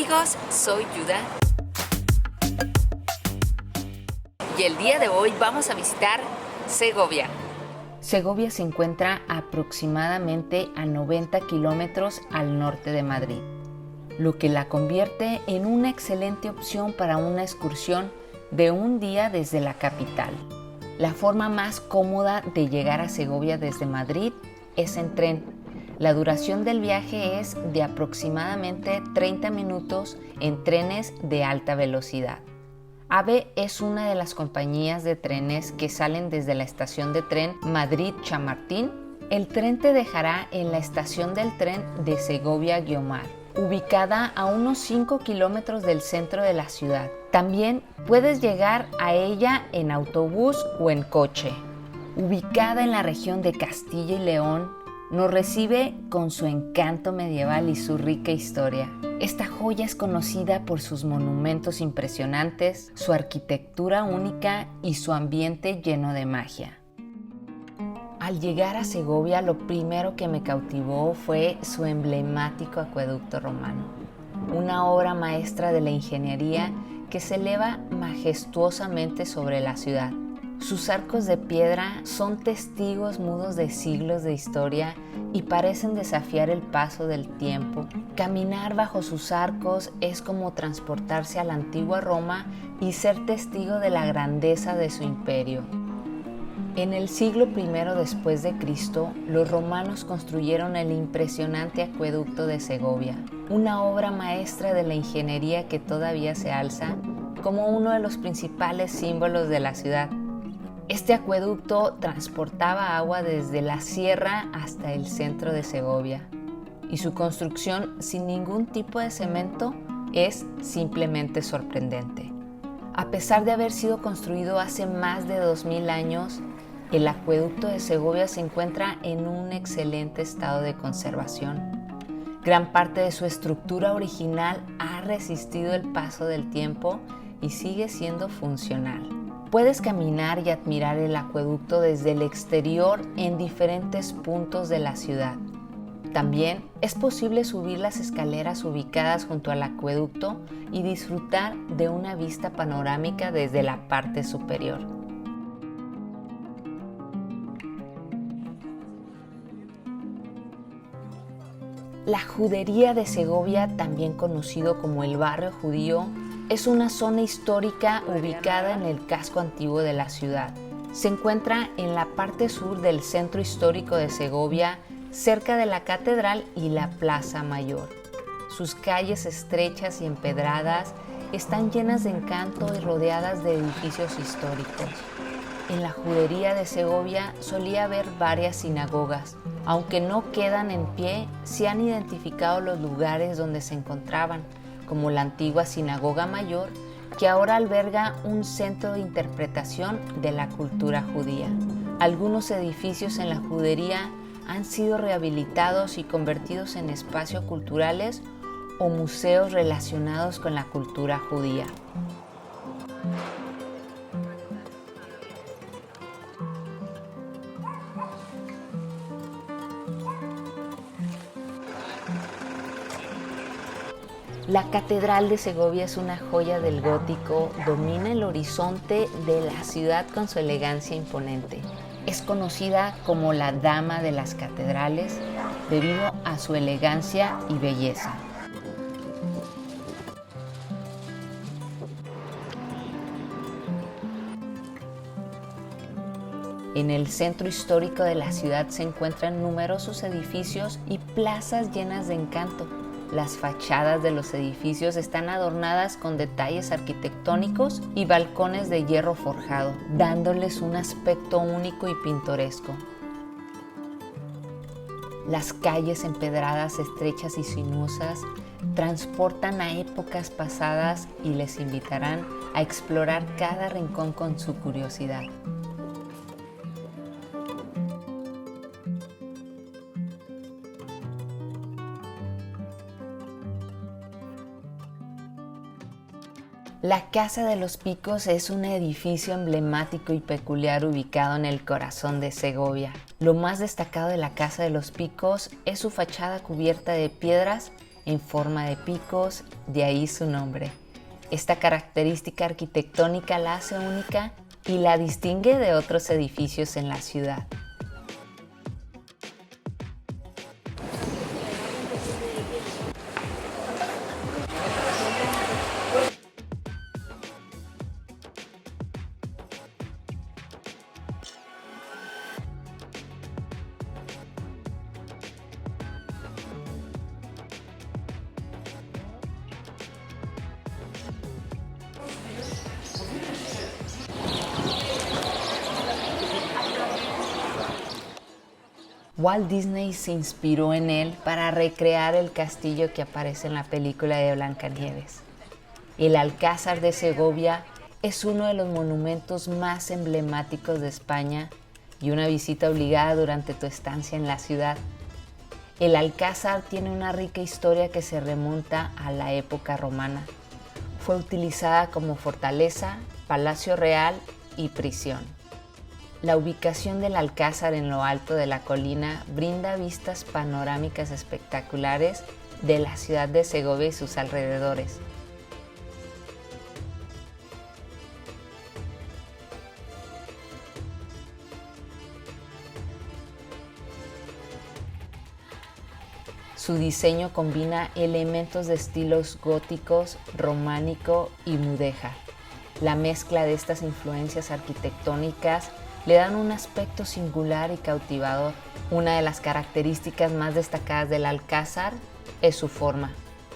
amigos, soy Yuda y el día de hoy vamos a visitar Segovia. Segovia se encuentra aproximadamente a 90 kilómetros al norte de Madrid, lo que la convierte en una excelente opción para una excursión de un día desde la capital. La forma más cómoda de llegar a Segovia desde Madrid es en tren. La duración del viaje es de aproximadamente 30 minutos en trenes de alta velocidad. AVE es una de las compañías de trenes que salen desde la estación de tren Madrid-Chamartín. El tren te dejará en la estación del tren de Segovia-Guiomar, ubicada a unos 5 kilómetros del centro de la ciudad. También puedes llegar a ella en autobús o en coche. Ubicada en la región de Castilla y León, nos recibe con su encanto medieval y su rica historia. Esta joya es conocida por sus monumentos impresionantes, su arquitectura única y su ambiente lleno de magia. Al llegar a Segovia, lo primero que me cautivó fue su emblemático acueducto romano, una obra maestra de la ingeniería que se eleva majestuosamente sobre la ciudad. Sus arcos de piedra son testigos mudos de siglos de historia y parecen desafiar el paso del tiempo. Caminar bajo sus arcos es como transportarse a la antigua Roma y ser testigo de la grandeza de su imperio. En el siglo I después de Cristo, los romanos construyeron el impresionante acueducto de Segovia, una obra maestra de la ingeniería que todavía se alza como uno de los principales símbolos de la ciudad. Este acueducto transportaba agua desde la sierra hasta el centro de Segovia, y su construcción sin ningún tipo de cemento es simplemente sorprendente. A pesar de haber sido construido hace más de 2000 años, el acueducto de Segovia se encuentra en un excelente estado de conservación. Gran parte de su estructura original ha resistido el paso del tiempo y sigue siendo funcional. Puedes caminar y admirar el acueducto desde el exterior en diferentes puntos de la ciudad. También es posible subir las escaleras ubicadas junto al acueducto y disfrutar de una vista panorámica desde la parte superior. La Judería de Segovia, también conocido como el barrio judío, es una zona histórica ubicada en el casco antiguo de la ciudad. Se encuentra en la parte sur del centro histórico de Segovia, cerca de la catedral y la Plaza Mayor. Sus calles estrechas y empedradas están llenas de encanto y rodeadas de edificios históricos. En la Judería de Segovia solía haber varias sinagogas. Aunque no quedan en pie, se han identificado los lugares donde se encontraban, como la antigua Sinagoga Mayor, que ahora alberga un centro de interpretación de la cultura judía. Algunos edificios en la Judería han sido rehabilitados y convertidos en espacios culturales o museos relacionados con la cultura judía. La Catedral de Segovia es una joya del gótico, domina el horizonte de la ciudad con su elegancia imponente. Es conocida como la Dama de las Catedrales debido a su elegancia y belleza. En el centro histórico de la ciudad se encuentran numerosos edificios y plazas llenas de encanto. Las fachadas de los edificios están adornadas con detalles arquitectónicos y balcones de hierro forjado, dándoles un aspecto único y pintoresco. Las calles empedradas, estrechas y sinuosas transportan a épocas pasadas y les invitarán a explorar cada rincón con su curiosidad. La Casa de los Picos es un edificio emblemático y peculiar ubicado en el corazón de Segovia. Lo más destacado de la Casa de los Picos es su fachada cubierta de piedras en forma de picos, de ahí su nombre. Esta característica arquitectónica la hace única y la distingue de otros edificios en la ciudad. Walt Disney se inspiró en él para recrear el castillo que aparece en la película de Blancanieves. El Alcázar de Segovia es uno de los monumentos más emblemáticos de España y una visita obligada durante tu estancia en la ciudad. El Alcázar tiene una rica historia que se remonta a la época romana. Fue utilizada como fortaleza, palacio real y prisión. La ubicación del Alcázar en lo alto de la colina brinda vistas panorámicas espectaculares de la ciudad de Segovia y sus alrededores. Su diseño combina elementos de estilos góticos, románico y mudéjar. La mezcla de estas influencias arquitectónicas le dan un aspecto singular y cautivador. Una de las características más destacadas del Alcázar es su forma,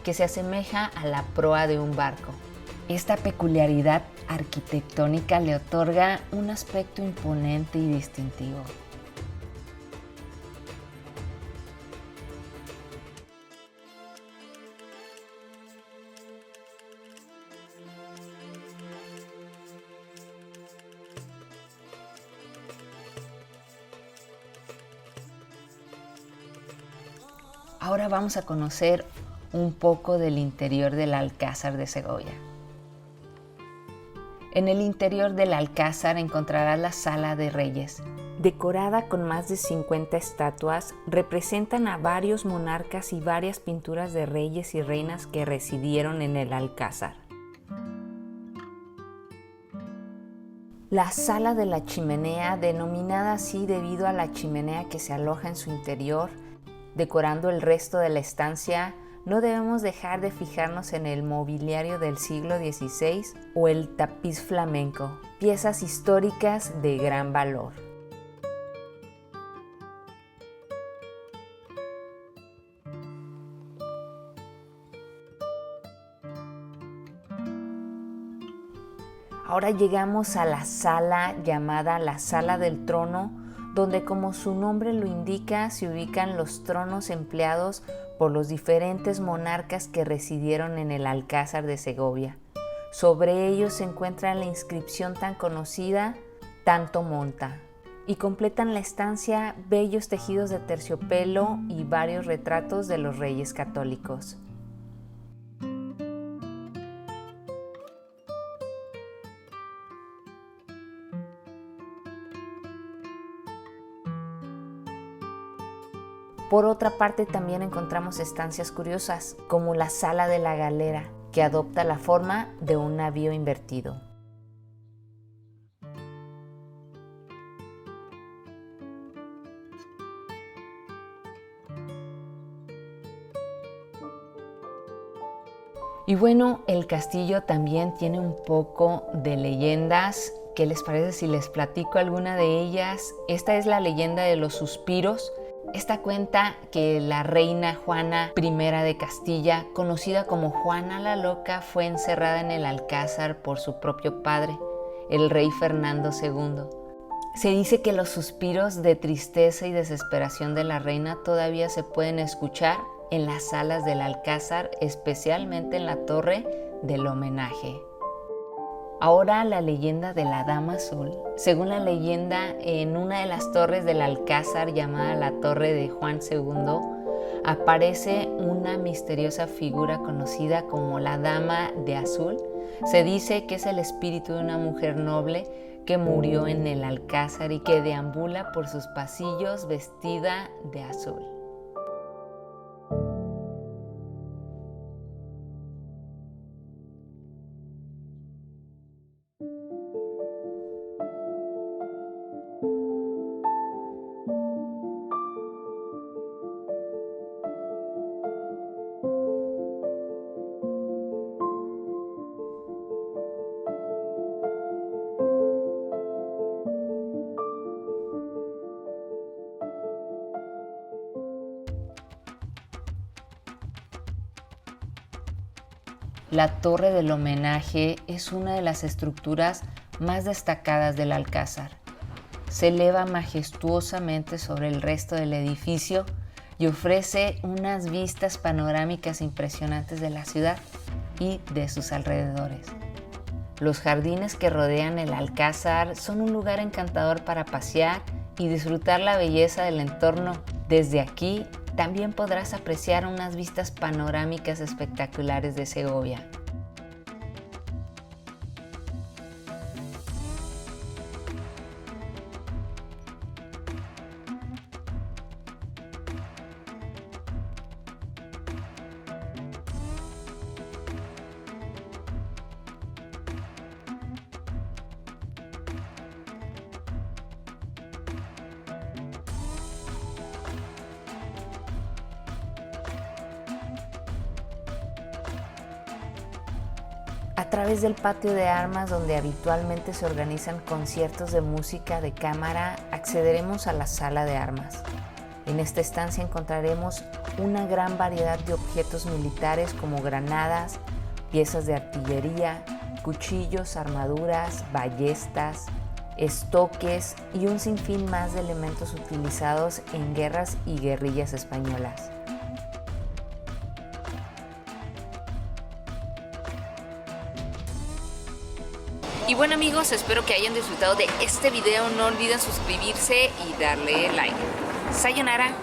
que se asemeja a la proa de un barco. Esta peculiaridad arquitectónica le otorga un aspecto imponente y distintivo. Ahora vamos a conocer un poco del interior del Alcázar de Segovia. En el interior del Alcázar encontrarás la Sala de Reyes. Decorada con más de 50 estatuas, representan a varios monarcas y varias pinturas de reyes y reinas que residieron en el Alcázar. La Sala de la Chimenea, denominada así debido a la chimenea que se aloja en su interior, decorando el resto de la estancia, no debemos dejar de fijarnos en el mobiliario del siglo XVI o el tapiz flamenco, piezas históricas de gran valor. Ahora llegamos a la sala llamada la Sala del Trono, donde, como su nombre lo indica, se ubican los tronos empleados por los diferentes monarcas que residieron en el Alcázar de Segovia. Sobre ellos se encuentra la inscripción tan conocida, Tanto monta, y completan la estancia bellos tejidos de terciopelo y varios retratos de los reyes católicos. Por otra parte, también encontramos estancias curiosas, como la Sala de la Galera, que adopta la forma de un navío invertido. Y bueno, el castillo también tiene un poco de leyendas. ¿Qué les parece si les platico alguna de ellas? Esta es la leyenda de los suspiros. Esta cuenta que la reina Juana I de Castilla, conocida como Juana la Loca, fue encerrada en el Alcázar por su propio padre, el rey Fernando II. Se dice que los suspiros de tristeza y desesperación de la reina todavía se pueden escuchar en las salas del Alcázar, especialmente en la torre del homenaje. Ahora la leyenda de la Dama Azul. Según la leyenda, en una de las torres del Alcázar, llamada la Torre de Juan II, aparece una misteriosa figura conocida como la Dama de Azul. Se dice que es el espíritu de una mujer noble que murió en el Alcázar y que deambula por sus pasillos vestida de azul. La torre del homenaje es una de las estructuras más destacadas del Alcázar. Se eleva majestuosamente sobre el resto del edificio y ofrece unas vistas panorámicas impresionantes de la ciudad y de sus alrededores. Los jardines que rodean el Alcázar son un lugar encantador para pasear y disfrutar la belleza del entorno. Desde aquí también podrás apreciar unas vistas panorámicas espectaculares de Segovia. A través del patio de armas, donde habitualmente se organizan conciertos de música de cámara, accederemos a la sala de armas. En esta estancia encontraremos una gran variedad de objetos militares como granadas, piezas de artillería, cuchillos, armaduras, ballestas, estoques y un sinfín más de elementos utilizados en guerras y guerrillas españolas. Y bueno amigos, espero que hayan disfrutado de este video. No olviden suscribirse y darle like. Sayonara.